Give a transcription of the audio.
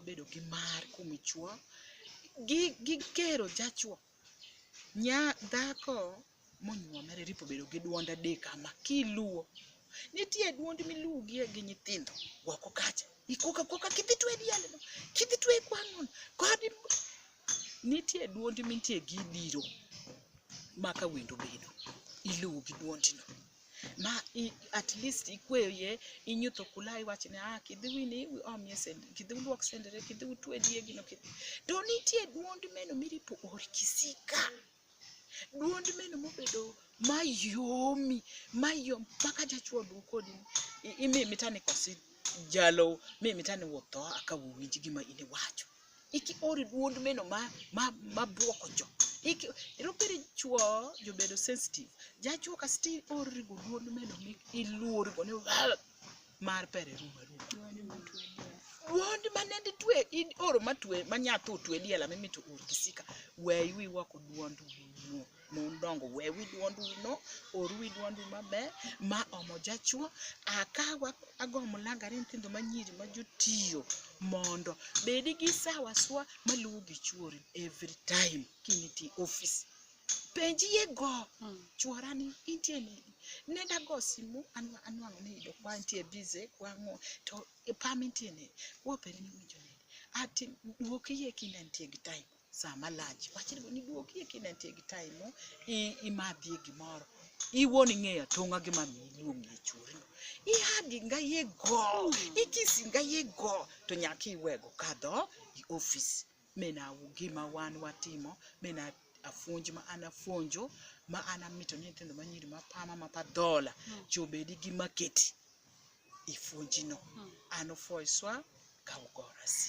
bedo gi mar kuom chuo gi kero jachuo nya dhako monyuomere ripo bedo gi duonda adek kama kiluwo nitie duond milugie gi nyithindo wako kacha ikoka kidhi twe diale no kidhi twe kwangon kod nitie duond mintie gi biro maka wendo bedo iluwo gi duondino ma at least ikweye inyutho kulai wachne kidhi wini omye sende kidhi luok sendere kidhi utwe diegi no to nitie duond meno miripo or kisika duond meno mobedo mayom maka jachuo dukodi imimitane kosi jalo mimitane wotho aka winj gima ine wacho iki ori duond meno ma buoko jo iki rupiri chuo jobedo sensitive jachuo ka still ori duond meno iluori go ne mar pere rumo duond manende twe oro matwe manyatho twe diela mimito or kisika we wi wako duond no mondongo we wi duond no or wi duond maber ma omo jachuo akawa agomo langare nyithindo manyiri majotiyo mondo bedi gi sawa swa maluwo gi chuori every time kiniti office penjie go chuorani intie nenda go simu anwango ni do kwa intie busy kwango to pam intie ne wopere ni winjo ne ati duokie kinentie gi time sama lunch wachini ni duokie kinentie gi time imadhi gimoro iwoni ng'eyo tonga gima miluongi chuori ihagi ngaye go ikisi ngaye go to nyaki wego kadho i office mena gima wan watimo mena afunj ma anafunjo ma anamito nyithindo manyiri mapama mapadhola chobedi gi maketi ifunjino anofoiswa ka ugora si